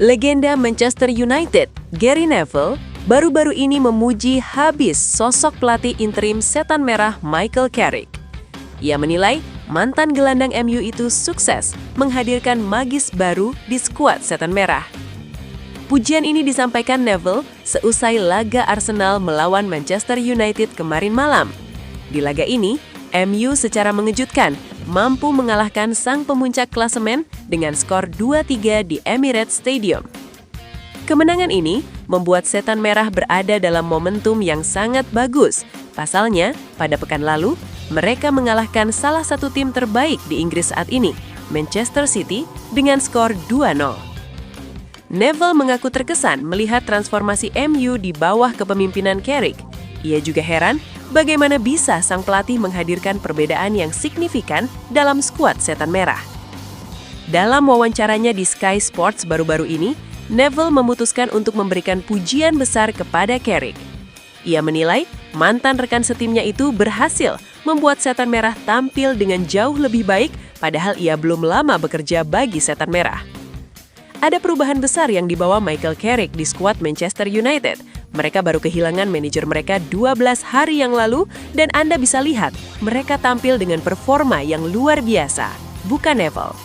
Legenda Manchester United, Gary Neville, baru-baru ini memuji habis sosok pelatih interim setan merah Michael Carrick. Ia menilai mantan gelandang MU itu sukses menghadirkan magis baru di skuad setan merah. Pujian ini disampaikan Neville seusai laga Arsenal melawan Manchester United kemarin malam. Di laga ini, MU secara mengejutkan mampu mengalahkan sang pemuncak klasemen dengan skor 2-3 di Emirates Stadium. Kemenangan ini membuat setan merah berada dalam momentum yang sangat bagus. Pasalnya, pada pekan lalu, mereka mengalahkan salah satu tim terbaik di Inggris saat ini, Manchester City, dengan skor 2-0. Neville mengaku terkesan melihat transformasi MU di bawah kepemimpinan Carrick. Ia juga heran bagaimana bisa sang pelatih menghadirkan perbedaan yang signifikan dalam skuad setan merah. Dalam wawancaranya di Sky Sports baru-baru ini, Neville memutuskan untuk memberikan pujian besar kepada Carrick. Ia menilai mantan rekan setimnya itu berhasil membuat setan merah tampil dengan jauh lebih baik padahal ia belum lama bekerja bagi setan merah. Ada perubahan besar yang dibawa Michael Carrick di skuad Manchester United. Mereka baru kehilangan manajer mereka 12 hari yang lalu dan Anda bisa lihat mereka tampil dengan performa yang luar biasa, bukan Neville.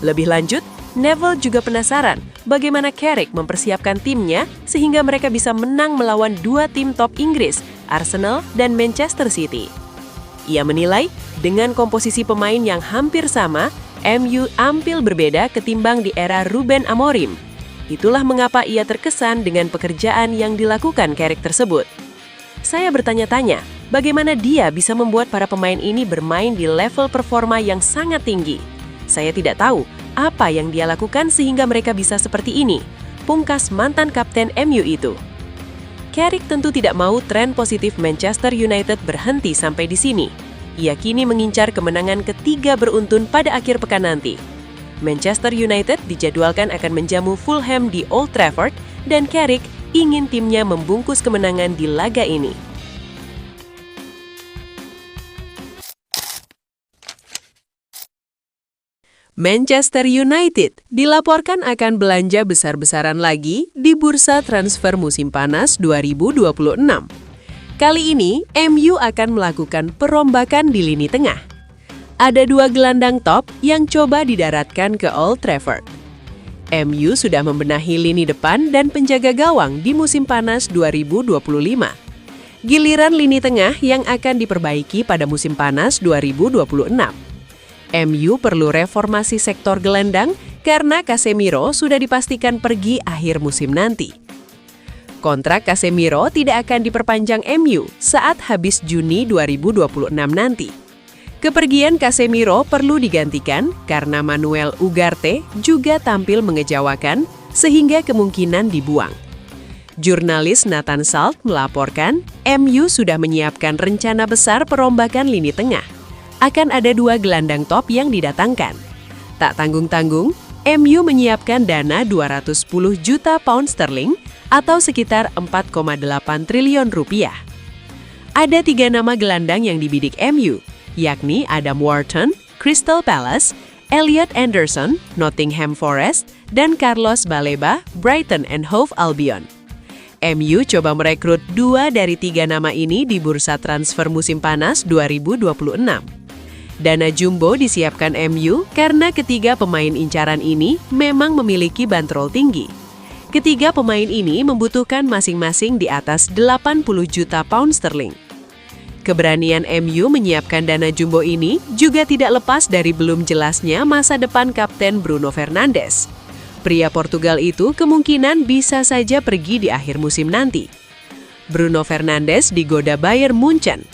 Lebih lanjut, Neville juga penasaran bagaimana Carrick mempersiapkan timnya sehingga mereka bisa menang melawan dua tim top Inggris, Arsenal dan Manchester City. Ia menilai dengan komposisi pemain yang hampir sama, MU tampil berbeda ketimbang di era Ruben Amorim. Itulah mengapa ia terkesan dengan pekerjaan yang dilakukan Carrick tersebut. Saya bertanya-tanya, bagaimana dia bisa membuat para pemain ini bermain di level performa yang sangat tinggi. Saya tidak tahu apa yang dia lakukan sehingga mereka bisa seperti ini, pungkas mantan kapten MU itu. Carrick tentu tidak mau tren positif Manchester United berhenti sampai di sini. Ia kini mengincar kemenangan ketiga beruntun pada akhir pekan nanti. Manchester United dijadwalkan akan menjamu Fulham di Old Trafford dan Carrick ingin timnya membungkus kemenangan di laga ini. Manchester United dilaporkan akan belanja besar-besaran lagi di bursa transfer musim panas 2026. Kali ini, MU akan melakukan perombakan di lini tengah. Ada dua gelandang top yang coba didaratkan ke Old Trafford. MU sudah membenahi lini depan dan penjaga gawang di musim panas 2025. Giliran lini tengah yang akan diperbaiki pada musim panas 2026. MU perlu reformasi sektor gelandang karena Casemiro sudah dipastikan pergi akhir musim nanti. Kontrak Casemiro tidak akan diperpanjang MU saat habis Juni 2026 nanti. Kepergian Casemiro perlu digantikan karena Manuel Ugarte juga tampil mengecewakan sehingga kemungkinan dibuang. Jurnalis Nathan Salt melaporkan MU sudah menyiapkan rencana besar perombakan lini tengah. Akan ada dua gelandang top yang didatangkan. Tak tanggung-tanggung, MU menyiapkan dana 210 juta pound sterling atau sekitar 4,8 triliun rupiah. Ada tiga nama gelandang yang dibidik MU, yakni Adam Wharton, Crystal Palace, Elliot Anderson, Nottingham Forest, dan Carlos Baleba, Brighton and Hove Albion. MU coba merekrut dua dari tiga nama ini di bursa transfer musim panas 2026. Dana jumbo disiapkan MU karena ketiga pemain incaran ini memang memiliki bandrol tinggi. Ketiga pemain ini membutuhkan masing-masing di atas 80 juta pound sterling. Keberanian MU menyiapkan dana jumbo ini juga tidak lepas dari belum jelasnya masa depan Kapten Bruno Fernandes. Pria Portugal itu kemungkinan bisa saja pergi di akhir musim nanti. Bruno Fernandes digoda Bayern Munchen.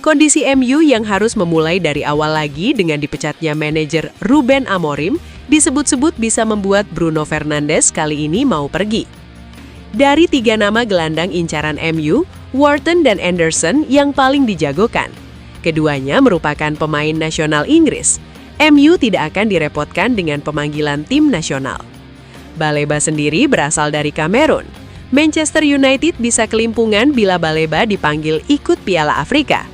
Kondisi MU yang harus memulai dari awal lagi dengan dipecatnya manajer Ruben Amorim disebut-sebut bisa membuat Bruno Fernandes kali ini mau pergi. Dari tiga nama gelandang incaran MU, Wharton dan Anderson yang paling dijagokan. Keduanya merupakan pemain nasional Inggris. MU tidak akan direpotkan dengan pemanggilan tim nasional. Baleba sendiri berasal dari Kamerun. Manchester United bisa kelimpungan bila Baleba dipanggil ikut Piala Afrika.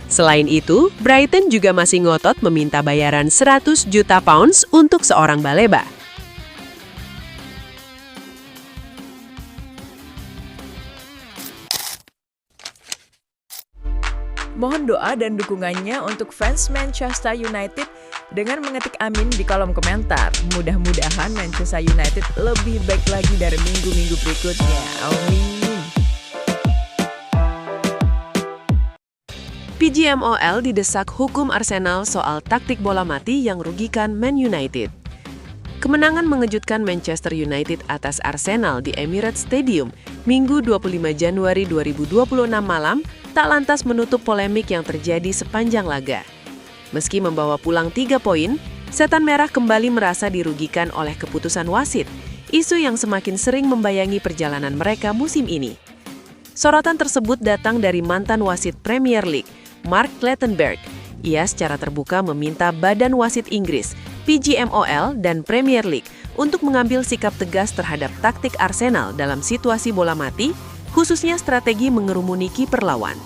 Selain itu, Brighton juga masih ngotot meminta bayaran 100 juta pounds untuk seorang Baleba. Mohon doa dan dukungannya untuk fans Manchester United dengan mengetik amin di kolom komentar. Mudah-mudahan Manchester United lebih baik lagi dari minggu-minggu berikutnya. Amin. PGMOL didesak hukum Arsenal soal taktik bola mati yang rugikan Man United. Kemenangan mengejutkan Manchester United atas Arsenal di Emirates Stadium Minggu 25 Januari 2026 malam tak lantas menutup polemik yang terjadi sepanjang laga. Meski membawa pulang 3 poin, Setan Merah kembali merasa dirugikan oleh keputusan wasit, isu yang semakin sering membayangi perjalanan mereka musim ini. Sorotan tersebut datang dari mantan wasit Premier League, Mark Clattenburg. Ia secara terbuka meminta Badan Wasit Inggris, PGMOL, dan Premier League untuk mengambil sikap tegas terhadap taktik Arsenal dalam situasi bola mati, khususnya strategi mengerumuni kiper lawan.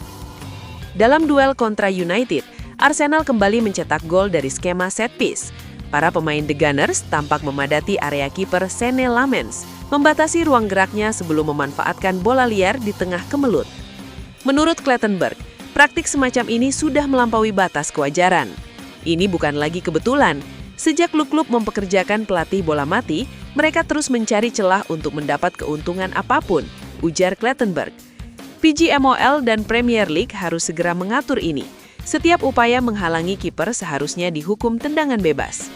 Dalam duel kontra United, Arsenal kembali mencetak gol dari skema set piece. Para pemain The Gunners tampak memadati area kiper Senne Lammens, membatasi ruang geraknya sebelum memanfaatkan bola liar di tengah kemelut. Menurut Clattenburg, praktik semacam ini sudah melampaui batas kewajaran. Ini bukan lagi kebetulan. Sejak klub-klub mempekerjakan pelatih bola mati, mereka terus mencari celah untuk mendapat keuntungan apapun, ujar Clattenburg. PGMOL dan Premier League harus segera mengatur ini. Setiap upaya menghalangi kiper seharusnya dihukum tendangan bebas.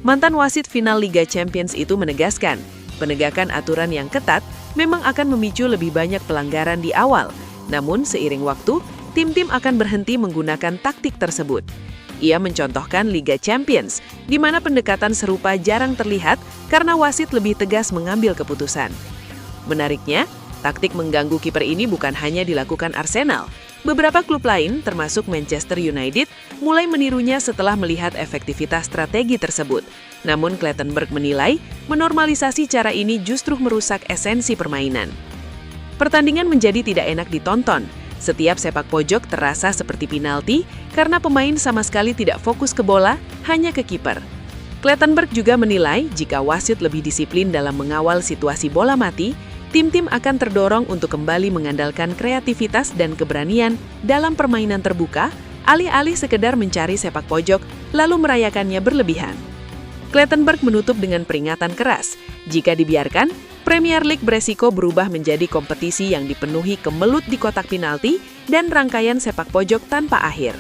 Mantan wasit final Liga Champions itu menegaskan, penegakan aturan yang ketat memang akan memicu lebih banyak pelanggaran di awal. Namun seiring waktu, tim-tim akan berhenti menggunakan taktik tersebut. Ia mencontohkan Liga Champions, di mana pendekatan serupa jarang terlihat karena wasit lebih tegas mengambil keputusan. Menariknya, taktik mengganggu kiper ini bukan hanya dilakukan Arsenal. Beberapa klub lain, termasuk Manchester United, mulai menirunya setelah melihat efektivitas strategi tersebut. Namun Clattenburg menilai, menormalisasi cara ini justru merusak esensi permainan. Pertandingan menjadi tidak enak ditonton. Setiap sepak pojok terasa seperti penalti karena pemain sama sekali tidak fokus ke bola, hanya ke kiper. Clattenburg juga menilai jika wasit lebih disiplin dalam mengawal situasi bola mati, tim-tim akan terdorong untuk kembali mengandalkan kreativitas dan keberanian dalam permainan terbuka, alih-alih sekedar mencari sepak pojok lalu merayakannya berlebihan. Clattenburg menutup dengan peringatan keras, jika dibiarkan, Premier League beresiko berubah menjadi kompetisi yang dipenuhi kemelut di kotak penalti dan rangkaian sepak pojok tanpa akhir.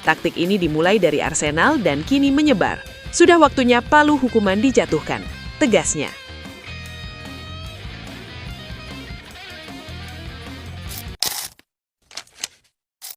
Taktik ini dimulai dari Arsenal dan kini menyebar. Sudah waktunya palu hukuman dijatuhkan, tegasnya.